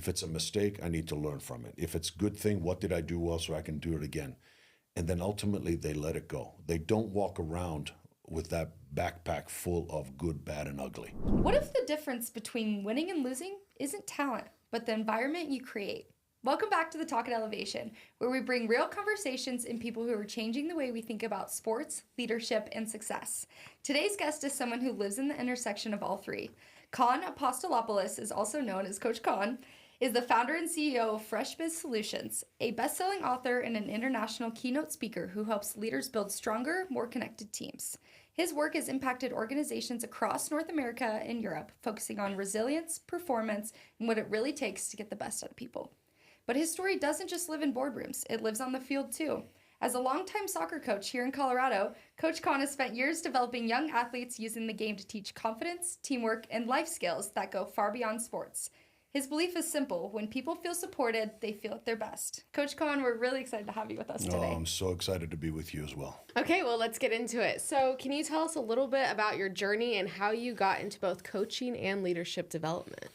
If it's a mistake, I need to learn from it. If it's a good thing, what did I do well so I can do it again? And then ultimately they let it go. They don't walk around with that backpack full of good, bad, and ugly. What if the difference between winning and losing isn't talent, but the environment you create? Welcome back to the Talk at Elevation, where we bring real conversations and people who are changing the way we think about sports, leadership, and success. Today's guest is someone who lives in the intersection of all three. Kon Apostolopoulos is also known as Coach Kon, is the founder and CEO of FreshBiz Solutions, a best-selling author and an international keynote speaker who helps leaders build stronger, more connected teams. His work has impacted organizations across North America and Europe, focusing on resilience, performance, and what it really takes to get the best out of people. But his story doesn't just live in boardrooms, it lives on the field too. As a longtime soccer coach here in Colorado, Coach Kon has spent years developing young athletes using the game to teach confidence, teamwork, and life skills that go far beyond sports. His belief is simple: when people feel supported, they feel at their best. Coach Kon, we're really excited to have you with us today. I'm so excited to be with you as well. Okay, well, let's get into it. So can you tell us a little bit about your journey and how you got into both coaching and leadership development?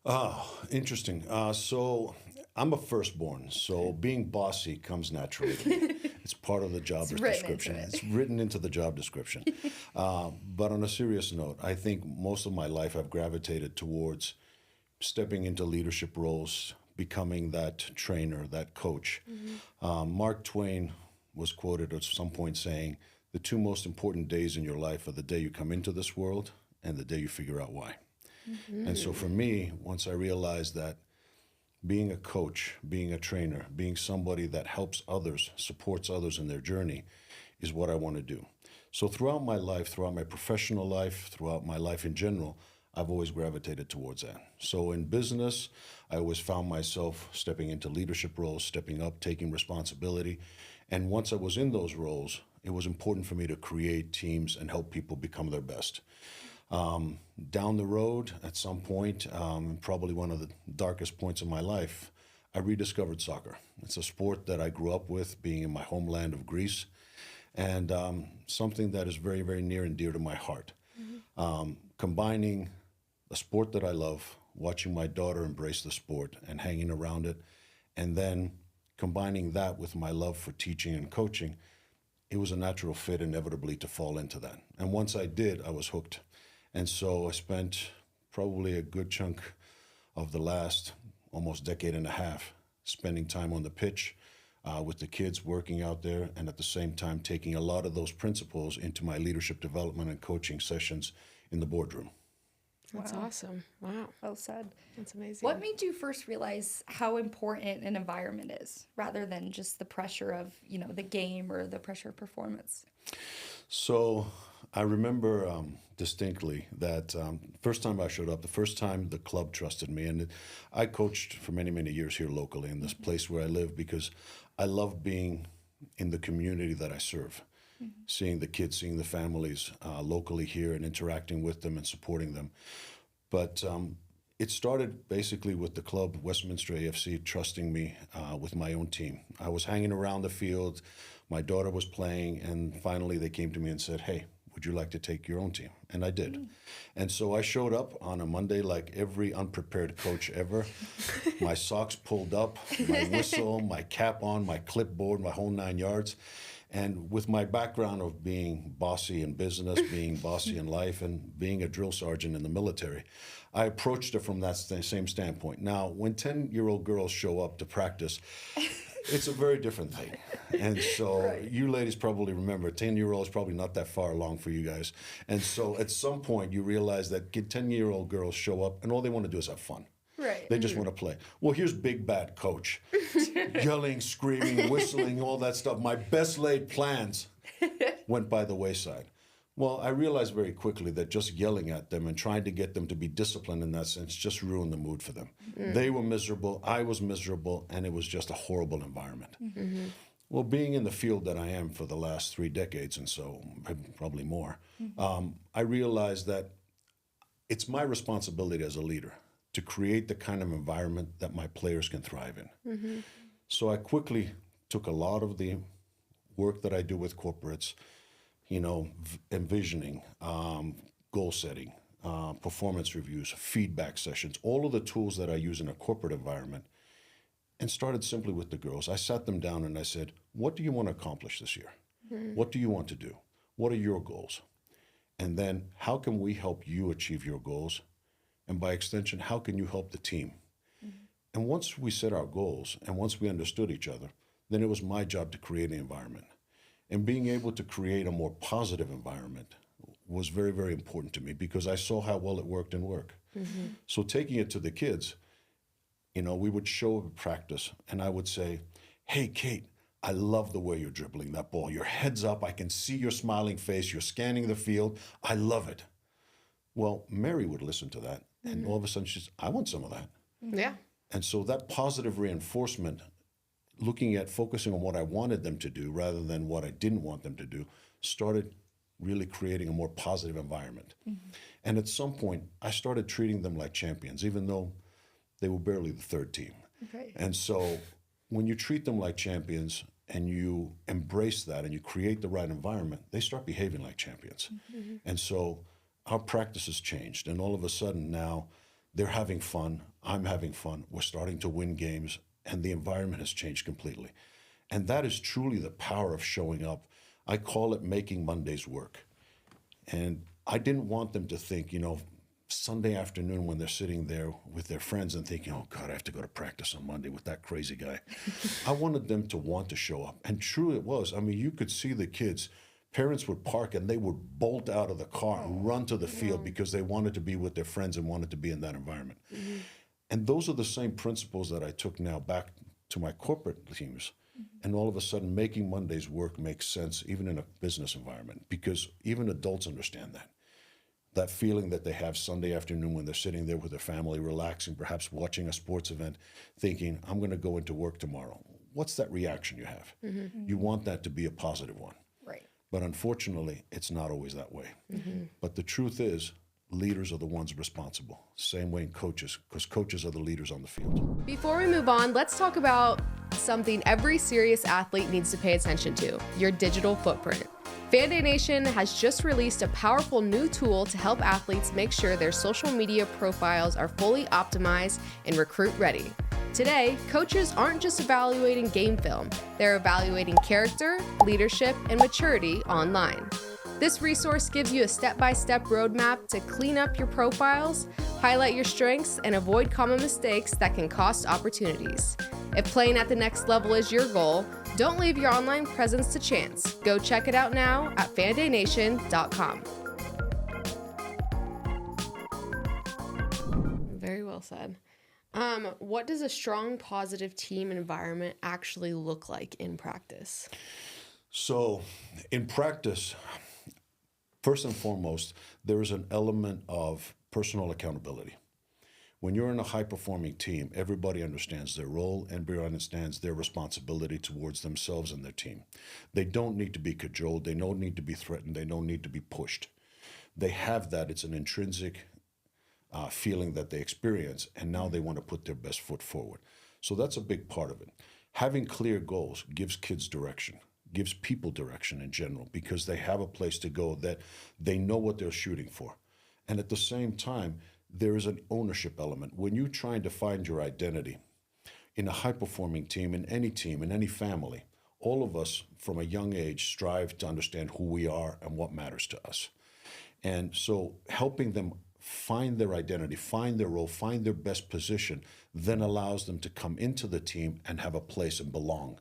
Oh, interesting. So I'm a firstborn, so being bossy comes naturally to me. It's part of the job description. It's written into the job description. But on a serious note, I think most of my life I've gravitated towards stepping into leadership roles, becoming that trainer, that coach. Mark Twain was quoted at some point saying, the two most important days in your life are the day you come into this world and the day you figure out why. And so for me, once I realized that being a coach, being a trainer, being somebody that helps others, supports others in their journey is what I want to do. So throughout my life, throughout my professional life, throughout my life in general, I've always gravitated towards that. So in business, I always found myself stepping into leadership roles, stepping up, taking responsibility. And once I was in those roles, it was important for me to create teams and help people become their best. Down the road, at some point, probably one of the darkest points of my life, I rediscovered soccer. It's a sport that I grew up with, being in my homeland of Greece, and something that is very, very near and dear to my heart. Combining a sport that I love, watching my daughter embrace the sport and hanging around it, and then combining that with my love for teaching and coaching, it was a natural fit inevitably to fall into that. And once I did, I was hooked. And so I spent probably a good chunk of the last almost decade and a half spending time on the pitch with the kids, working out there, and at the same time taking a lot of those principles into my leadership development and coaching sessions in the boardroom. That's awesome. Wow. Well said. That's amazing. What made you first realize how important an environment is, rather than just the pressure of, the game or the pressure of performance? So I remember distinctly that first time I showed up, the first time the club trusted me. And I coached for many, many years here locally in this place where I live because I love being in the community that I serve. Seeing the kids, seeing the families locally here and interacting with them and supporting them. But it started basically with the club, Westminster AFC, trusting me with my own team. I was hanging around the field, my daughter was playing, and finally they came to me and said, hey, would you like to take your own team? And I did. And so I showed up on a Monday like every unprepared coach ever. My socks pulled up, my whistle, my cap on, my clipboard, my whole 9 yards. And with my background of being bossy in business, being bossy in life, and being a drill sergeant in the military, I approached it from that same standpoint. Now, when 10-year-old girls show up to practice, it's a very different thing. And so you ladies probably remember, 10-year-old is probably not that far along for you guys. And so at some point, you realize that 10-year-old girls show up, and all they want to do is have fun. Right. They just want to play. Well, here's big bad coach, yelling, screaming, whistling, all that stuff. My best laid plans went by the wayside. Well, I realized very quickly that just yelling at them and trying to get them to be disciplined in that sense just ruined the mood for them. They were miserable, I was miserable, and it was just a horrible environment. Well, being in the field that I am for the last 3 decades and so, probably more, I realized that it's my responsibility as a leader to create the kind of environment that my players can thrive in. So I quickly took a lot of the work that I do with corporates, envisioning, goal setting, performance reviews, feedback sessions, all of the tools that I use in a corporate environment, and started simply with the girls. I sat them down and I said, what do you want to accomplish this year? What do you want to do? What are your goals? And then how can we help you achieve your goals? And by extension, how can you help the team? And once we set our goals and once we understood each other, then it was my job to create an environment. And being able to create a more positive environment was very, very important to me because I saw how well it worked in work. So taking it to the kids, you know, we would show up at practice and I would say, hey, Kate, I love the way you're dribbling that ball. Your head's up. I can see your smiling face. You're scanning the field. I love it. Well, Mary would listen to that. And all of a sudden she says, I want some of that. Yeah. And so that positive reinforcement, looking at focusing on what I wanted them to do rather than what I didn't want them to do, started really creating a more positive environment. And at some point, I started treating them like champions, even though they were barely the third team. And so when you treat them like champions and you embrace that and you create the right environment, they start behaving like champions. And so our practices changed. And all of a sudden now they're having fun. I'm having fun. We're starting to win games and the environment has changed completely. And that is truly the power of showing up. I call it making Mondays work. And I didn't want them to think, you know, Sunday afternoon when they're sitting there with their friends and thinking, oh God, I have to go to practice on Monday with that crazy guy. I wanted them to want to show up. And true it was. I mean, you could see the kids, parents would park and they would bolt out of the car and run to the field because they wanted to be with their friends and wanted to be in that environment. And those are the same principles that I took now back to my corporate teams. And all of a sudden, making Mondays work makes sense even in a business environment because even adults understand that. That feeling that they have Sunday afternoon when they're sitting there with their family, relaxing, perhaps watching a sports event, thinking, I'm going to go into work tomorrow. What's that reaction you have? You want that to be a positive one. Right. But unfortunately, it's not always that way. But the truth is, leaders are the ones responsible. Same way in coaches, because coaches are the leaders on the field. Before we move on, let's talk about something every serious athlete needs to pay attention to, your digital footprint. Fan-Day Nation has just released a powerful new tool to help athletes make sure their social media profiles are fully optimized and recruit ready. Today, coaches aren't just evaluating game film, they're evaluating character, leadership, and maturity online. This resource gives you a step-by-step roadmap to clean up your profiles, highlight your strengths, and avoid common mistakes that can cost opportunities. If playing at the next level is your goal, don't leave your online presence to chance. Go check it out now at fandaynation.com. Very well said. What does a strong, positive team environment actually look like in practice? So in practice, first and foremost, there is an element of personal accountability. When you're in a high-performing team, everybody understands their role, everybody understands their responsibility towards themselves and their team. They don't need to be cajoled, they don't need to be threatened, they don't need to be pushed. They have that, it's an intrinsic feeling that they experience, and now they want to put their best foot forward. So that's a big part of it. Having clear goals gives kids direction, gives people direction in general, because they have a place to go that they know what they're shooting for. And at the same time, there is an ownership element. When you're trying to find your identity in a high-performing team, in any family, all of us from a young age strive to understand who we are and what matters to us. And so helping them find their identity, find their role, find their best position, then allows them to come into the team and have a place and belong.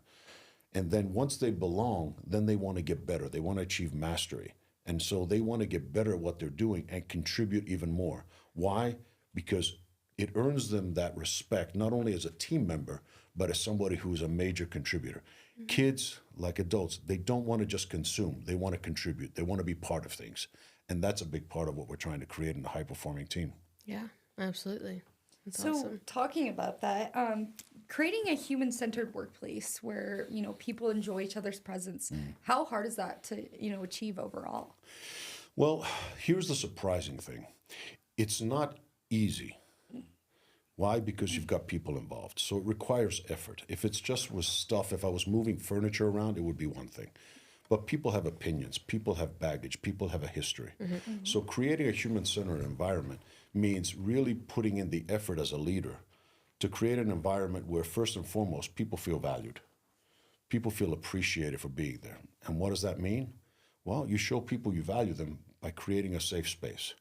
And then once they belong, then they want to get better. They want to achieve mastery. And so they want to get better at what they're doing and contribute even more. Why? Because it earns them that respect, not only as a team member, but as somebody who's a major contributor. Kids, like adults, they don't want to just consume. They want to contribute. They want to be part of things. And that's a big part of what we're trying to create in a high-performing team. Yeah, absolutely. That's so awesome. Talking about that, creating a human-centered workplace where, people enjoy each other's presence, how hard is that to, achieve overall? Well, here's the surprising thing. It's not easy. Why? Because you've got people involved. So it requires effort. If it's just was stuff, if I was moving furniture around, it would be one thing. But people have opinions, people have baggage, people have a history. So creating a human-centered environment means really putting in the effort as a leader to create an environment where, first and foremost, people feel valued. People feel appreciated for being there. And what does that mean? Well, you show people you value them by creating a safe space.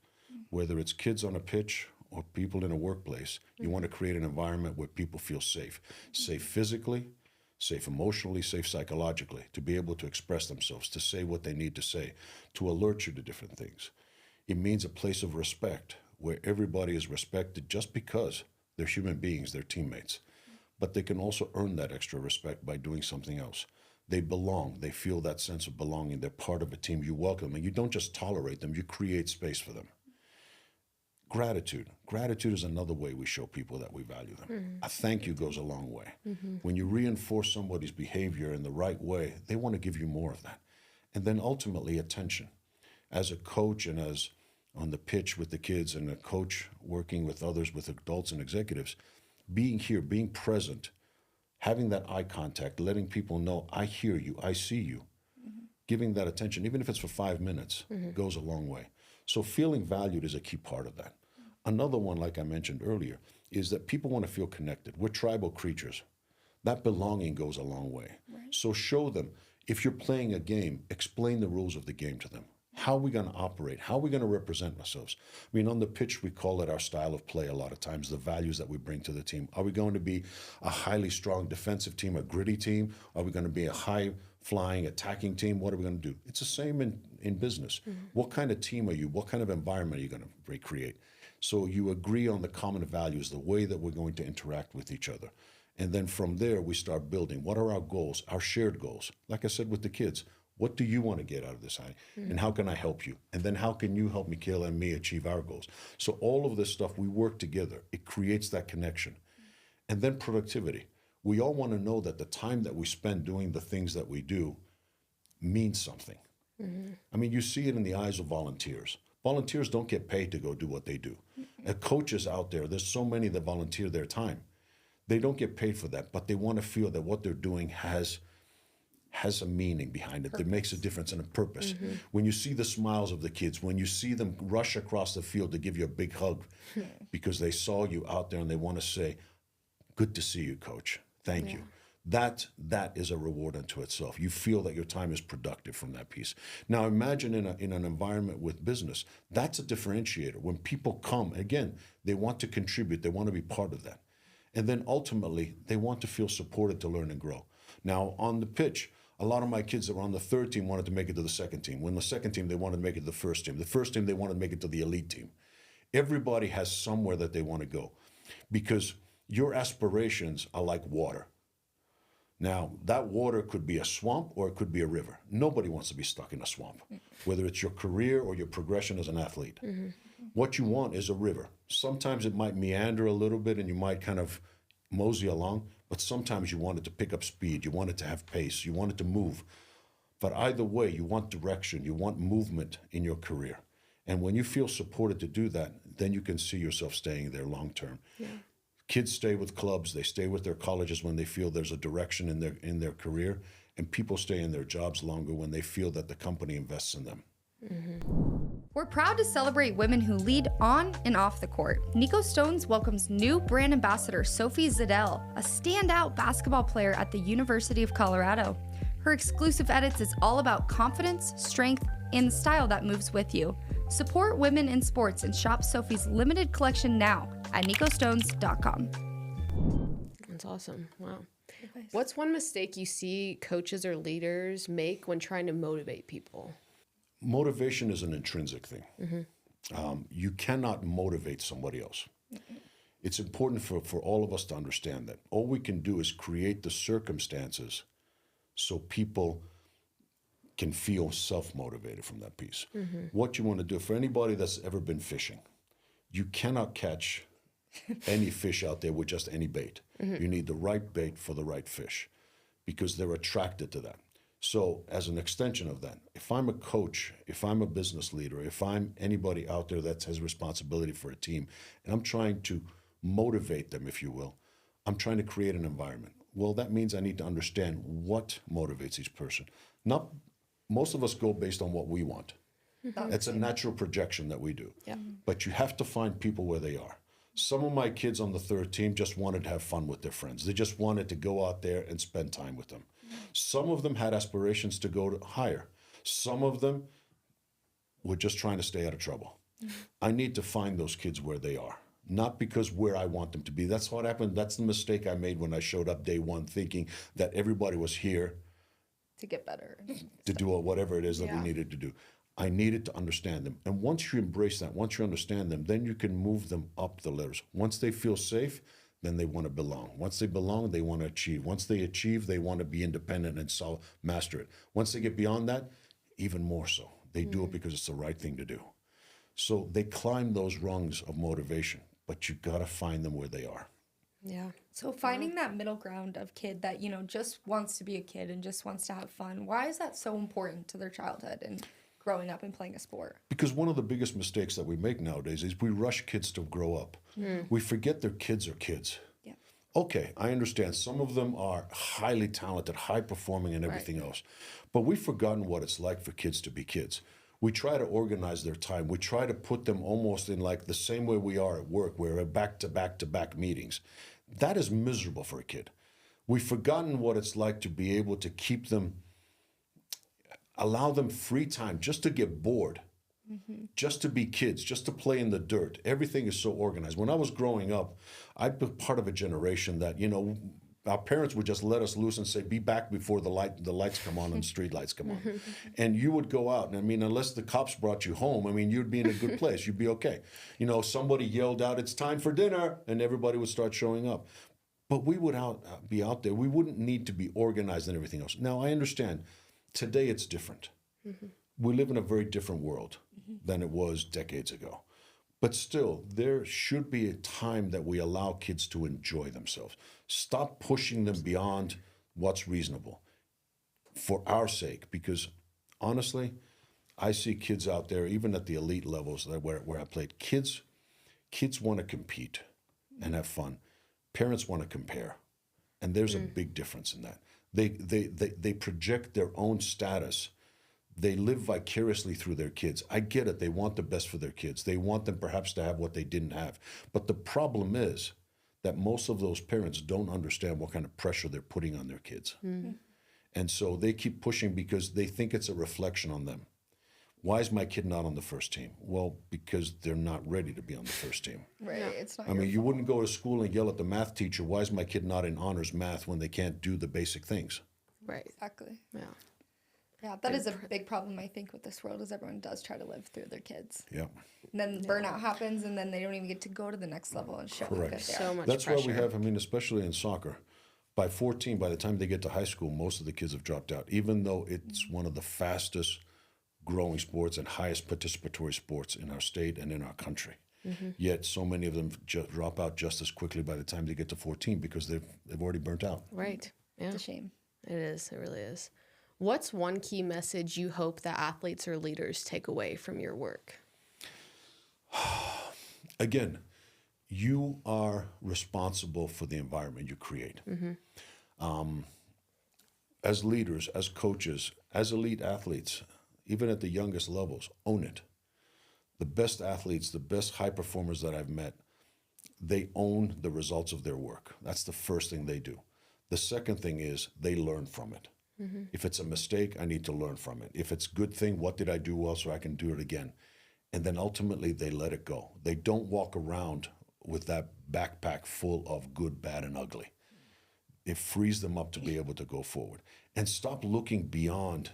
Whether it's kids on a pitch or people in a workplace, you want to create an environment where people feel safe. Safe physically, safe emotionally, safe psychologically, to be able to express themselves, to say what they need to say, to alert you to different things. It means a place of respect where everybody is respected just because they're human beings, they're teammates. But they can also earn that extra respect by doing something else. They belong, they feel that sense of belonging, they're part of a team, you welcome them, and you don't just tolerate them, you create space for them. Gratitude. Gratitude is another way we show people that we value them. A thank you goes a long way. When you reinforce somebody's behavior in the right way, they want to give you more of that. And then ultimately, attention. As a coach and as on the pitch with the kids and a coach working with others, with adults and executives, being here, being present, having that eye contact, letting people know, I hear you, I see you, giving that attention, even if it's for 5 minutes, goes a long way. So feeling valued is a key part of that. Another one, like I mentioned earlier, is that people want to feel connected. We're tribal creatures. That belonging goes a long way. Right. So show them, if you're playing a game, explain the rules of the game to them. How are we going to operate? How are we going to represent ourselves? I mean, on the pitch, we call it our style of play a lot of times, the values that we bring to the team. Are we going to be a highly strong defensive team, a gritty team? Are we going to be a high-flying, attacking team? What are we going to do? It's the same in business. What kind of team are you? What kind of environment are you going to recreate? So you agree on the common values, the way that we're going to interact with each other. And then from there, we start building. What are our goals, our shared goals? Like I said with the kids, what do you want to get out of this, honey? And how can I help you? And then how can you help Mikhail and me achieve our goals? So all of this stuff, we work together. It creates that connection. And then productivity. We all want to know that the time that we spend doing the things that we do means something. I mean, you see it in the eyes of volunteers. Volunteers don't get paid to go do what they do. Coaches out there, there's so many that volunteer their time. They don't get paid for that, but they want to feel that what they're doing has a meaning behind it, that makes a difference and a purpose. When you see the smiles of the kids, when you see them rush across the field to give you a big hug because they saw you out there and they want to say, good to see you, coach. Thank you. That is a reward unto itself. You feel that your time is productive from that piece. Now imagine in an environment with business, that's a differentiator. When people come, again, they want to contribute, they want to be part of that. And then ultimately, they want to feel supported to learn and grow. Now on the pitch, a lot of my kids that were on the third team wanted to make it to the second team. When the second team, they wanted to make it to the first team. The first team, they wanted to make it to the elite team. Everybody has somewhere that they want to go because your aspirations are like water. Now, that water could be a swamp or it could be a river. Nobody wants to be stuck in a swamp, whether it's your career or your progression as an athlete. What you want is a river. Sometimes it might meander a little bit and you might kind of mosey along, but sometimes you want it to pick up speed, you want it to have pace, you want it to move. But either way, you want direction, you want movement in your career. And when you feel supported to do that, then you can see yourself staying there long term. Kids stay with clubs, they stay with their colleges when they feel there's a direction in their career, and people stay in their jobs longer when they feel that the company invests in them. We're proud to celebrate women who lead on and off the court. Nico Stones welcomes new brand ambassador Sophie Zidell, a standout basketball player at the University of Colorado. Her exclusive edits is all about confidence, strength, and the style that moves with you. Support women in sports and shop Sophie's limited collection now at nicostones.com. That's awesome. Wow. What's one mistake you see coaches or leaders make when trying to motivate people? Motivation is an intrinsic thing. You cannot motivate somebody else. It's important for all of us to understand that. All we can do is create the circumstances so people can feel self-motivated from that piece. What you want to do, for anybody that's ever been fishing, you cannot catch any fish out there with just any bait. You need the right bait for the right fish because they're attracted to that. So as an extension of that, if I'm a coach, if I'm a business leader, if I'm anybody out there that has responsibility for a team, and I'm trying to motivate them, if you will, I'm trying to create an environment. Well, that means I need to understand what motivates each person. Not most of us go based on what we want. It's a natural projection that we do. Yeah. But you have to find people where they are. Some of my kids on the third team just wanted to have fun with their friends. They just wanted to go out there and spend time with them. Some of them had aspirations to go to higher. Some of them were just trying to stay out of trouble. I need to find those kids where they are, not because where I want them to be. That's what happened. That's the mistake I made when I showed up day one, thinking that everybody was here to get better. To do whatever it is that we needed to do. I needed to understand them. And once you embrace that, once you understand them, then you can move them up the ladders. Once they feel safe, then they want to belong. Once they belong, they want to achieve. Once they achieve, they want to be independent and master it. Once they get beyond that, even more so. They do it because it's the right thing to do. So they climb those rungs of motivation, but you got to find them where they are. Yeah. So finding that middle ground of kid that, just wants to be a kid and just wants to have fun, why is that so important to their childhood and growing up and playing a sport? Because one of the biggest mistakes that we make nowadays is we rush kids to grow up. We forget their kids are kids. Yeah. Okay, I understand. Some of them are highly talented, high performing and everything else. But we've forgotten what it's like for kids to be kids. We try to organize their time. We try to put them almost in like the same way we are at work, where we're back to back to back meetings. That is miserable for a kid. We've forgotten what it's like to be able to keep them, allow them free time just to get bored, just to be kids, just to play in the dirt. Everything is so organized. When I was growing up, I'd been part of a generation that, our parents would just let us loose and say, be back before the lights come on and the street lights come on. And you would go out. And unless the cops brought you home, you'd be in a good place. You'd be okay. Somebody yelled out, it's time for dinner, and everybody would start showing up. But we would be out there. We wouldn't need to be organized and everything else. Now, I understand. Today, it's different. We live in a very different world than it was decades ago. But still, there should be a time that we allow kids to enjoy themselves. Stop pushing them beyond what's reasonable for our sake. Because honestly, I see kids out there, even at the elite levels where I played, kids want to compete and have fun. Parents want to compare. And there's a big difference in that. They project their own status. They live vicariously through their kids. I get it. They want the best for their kids. They want them perhaps to have what they didn't have. But the problem is that most of those parents don't understand what kind of pressure they're putting on their kids. And so they keep pushing because they think it's a reflection on them. Why is my kid not on the first team? Well, because they're not ready to be on the first team. Right. Yeah. It's not you wouldn't go to school and yell at the math teacher, why is my kid not in honors math when they can't do the basic things? Right. Exactly. Yeah. Yeah, that is a big problem, I think, with this world, is everyone does try to live through their kids. Yeah. And then burnout happens, and then they don't even get to go to the next level and show how good they are. So much That's pressure. why we have, especially in soccer, by 14, by the time they get to high school, most of the kids have dropped out, even though it's one of the fastest growing sports and highest participatory sports in our state and in our country. Yet so many of them drop out just as quickly by the time they get to 14 because they've already burnt out. Right. Yeah. It's a shame. It is. It really is. What's one key message you hope that athletes or leaders take away from your work? Again, you are responsible for the environment you create. As leaders, as coaches, as elite athletes, even at the youngest levels, own it. The best athletes, the best high performers that I've met, they own the results of their work. That's the first thing they do. The second thing is they learn from it. If it's a mistake, I need to learn from it. If it's a good thing, what did I do well so I can do it again? And then ultimately they let it go. They don't walk around with that backpack full of good, bad, and ugly. It frees them up to be able to go forward. And stop looking beyond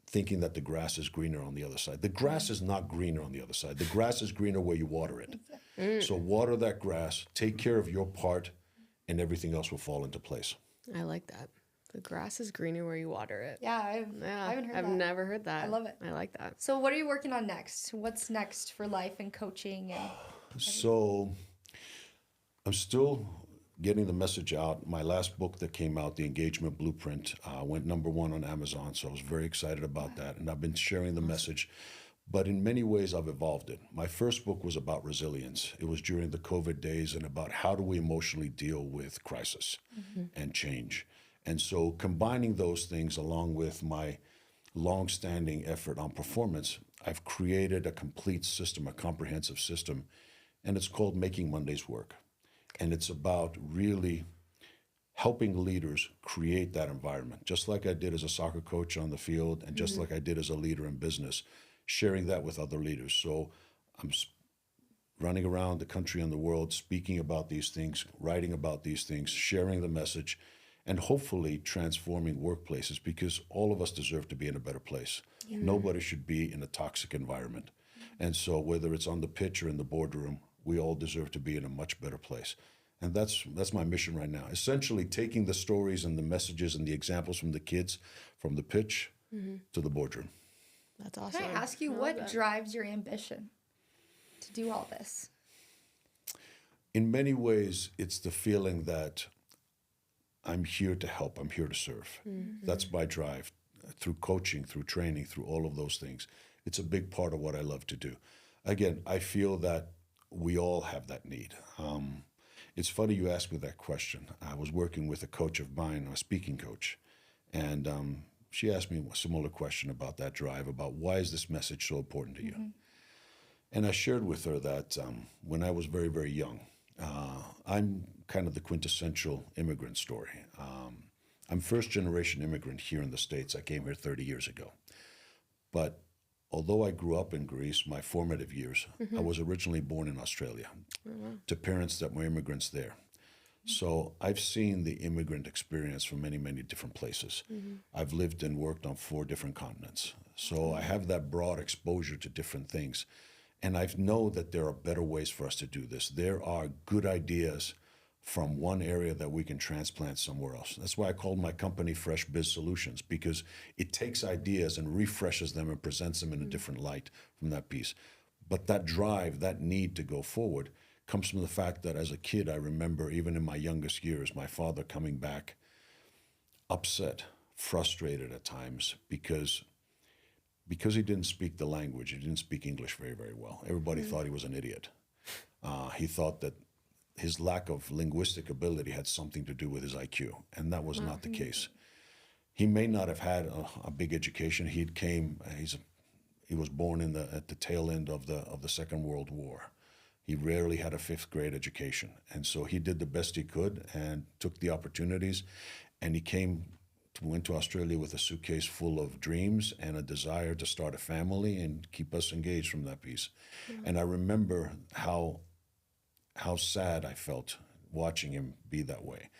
thinking that the grass is greener on the other side. The grass is not greener on the other side. The grass is greener where you water it. So water that grass, take care of your part, and everything else will fall into place. I like that. The grass is greener where you water it. Yeah, I haven't heard that. I've never heard that. I love it. I like that. So what are you working on next? What's next for life and coaching? So I'm still getting the message out. My last book that came out, The Engagement Blueprint, went #1 on Amazon. So I was very excited about that. And I've been sharing the message. But in many ways, I've evolved it. My first book was about resilience. It was during the COVID days and about how do we emotionally deal with crisis and change. And so combining those things along with my long-standing effort on performance, I've created a complete system, a comprehensive system, and it's called Making Mondays Work. And it's about really helping leaders create that environment, just like I did as a soccer coach on the field and just like I did as a leader in business, sharing that with other leaders. So I'm running around the country and the world, speaking about these things, writing about these things, sharing the message, and hopefully transforming workplaces, because all of us deserve to be in a better place. Nobody should be in a toxic environment. And so whether it's on the pitch or in the boardroom, we all deserve to be in a much better place. And that's my mission right now. Essentially taking the stories and the messages and the examples from the kids from the pitch to the boardroom. That's awesome. Can I ask you, what drives your ambition to do all this? In many ways, it's the feeling that I'm here to help, I'm here to serve. That's my drive, through coaching, through training, through all of those things. It's a big part of what I love to do. Again, I feel that we all have that need. It's funny you asked me that question. I was working with a coach of mine, a speaking coach, and she asked me a similar question about that drive, about why is this message so important to you? And I shared with her that when I was very, very young, I'm kind of the quintessential immigrant story. I'm first-generation immigrant here in the States. I came here 30 years ago. But although I grew up in Greece, my formative years, I was originally born in Australia to parents that were immigrants there. So I've seen the immigrant experience from many, many different places. I've lived and worked on 4 different continents. So I have that broad exposure to different things. And I know that there are better ways for us to do this. There are good ideas from one area that we can transplant somewhere else. That's why I called my company FreshBiz Solutions, because it takes ideas and refreshes them and presents them in a different light from that piece. But that drive, that need to go forward, comes from the fact that as a kid, I remember even in my youngest years, my father coming back upset, frustrated at times, because he didn't speak the language. He didn't speak English very, very well. Everybody thought he was an idiot. He thought that his lack of linguistic ability had something to do with his IQ, and that was not the case. He may not have had a big education. He was born at the tail end of the Second World War. He rarely had a 5th grade education, and so he did the best he could and took the opportunities, and he went to Australia with a suitcase full of dreams and a desire to start a family and keep us engaged from that piece. And I remember how sad I felt watching him be that way.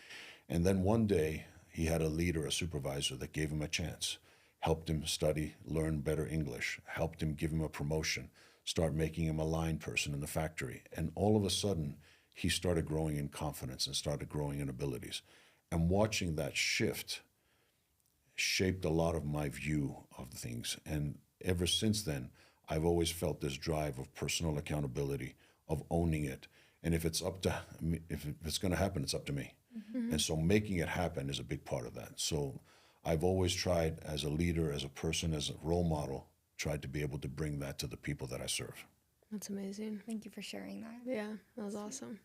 And then one day he had a leader, a supervisor that gave him a chance, helped him study, learn better English, helped him, give him a promotion, start making him a line person in the factory. And all of a sudden he started growing in confidence and started growing in abilities. And watching that shift shaped a lot of my view of things. And ever since then, I've always felt this drive of personal accountability, of owning it. And if it's up to me, if it's going to happen, it's up to me. And so making it happen is a big part of that. So I've always tried, as a leader, as a person, as a role model, tried to be able to bring that to the people that I serve. That's amazing. Thank you for sharing that. Yeah, that was awesome.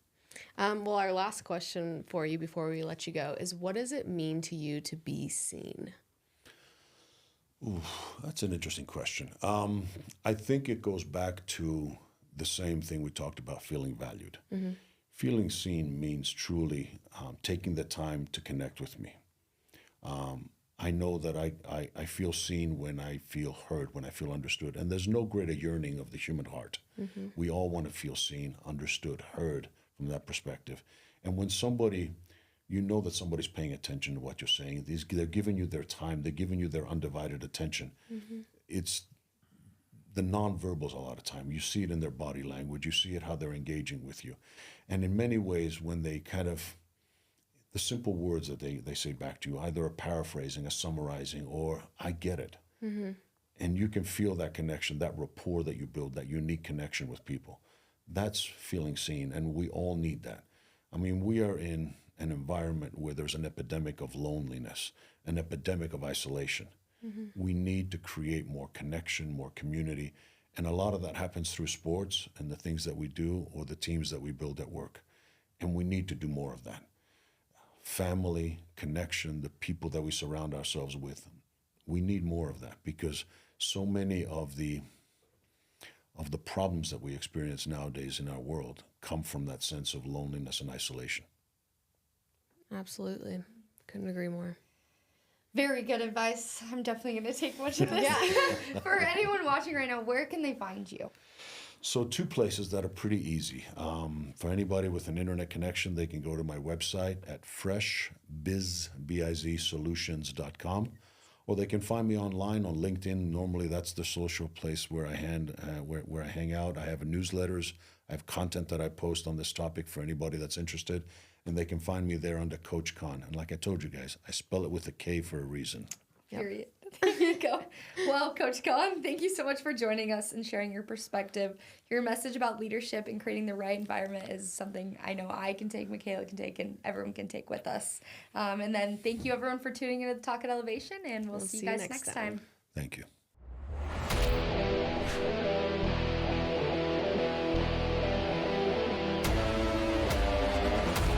Well, our last question for you before we let you go is, what does it mean to you to be seen? Ooh, that's an interesting question. I think it goes back to the same thing we talked about, feeling valued. Feeling seen means truly taking the time to connect with me. I know that I feel seen when I feel heard, when I feel understood. And there's no greater yearning of the human heart. We all want to feel seen, understood, heard from that perspective. And when you know that somebody's paying attention to what you're saying, they're giving you their time, they're giving you their undivided attention. It's the nonverbals a lot of time. You see it in their body language. You see it how they're engaging with you. And in many ways, when they the simple words that they say back to you, either a paraphrasing, a summarizing, or I get it. And you can feel that connection, that rapport that you build, that unique connection with people. That's feeling seen, and we all need that. I mean, we are in an environment where there's an epidemic of loneliness, an epidemic of isolation. We need to create more connection, more community, and a lot of that happens through sports and the things that we do or the teams that we build at work. And we need to do more of that. Family, connection, the people that we surround ourselves with. we need more of that, because so many of the problems that we experience nowadays in our world come from that sense of loneliness and isolation. Absolutely. Couldn't agree more. Very good advice. I'm definitely going to take much of this. Yeah. For anyone watching right now, where can they find you? So 2 places that are pretty easy. For anybody with an internet connection, they can go to my website at FreshBiz Solutions.com, or they can find me online on LinkedIn. Normally, that's the social place where I hang out. I have newsletters. I have content that I post on this topic for anybody that's interested, and they can find me there under Coach Kon. And like I told you guys, I spell it with a K for a reason. Period. There you go. Well, Coach Kon, thank you so much for joining us and sharing your perspective. Your message about leadership and creating the right environment is something I know I can take, Michaela can take, and everyone can take with us. And then thank you, everyone, for tuning into the Talk at Elevation, and we'll see you guys next time. Thank you.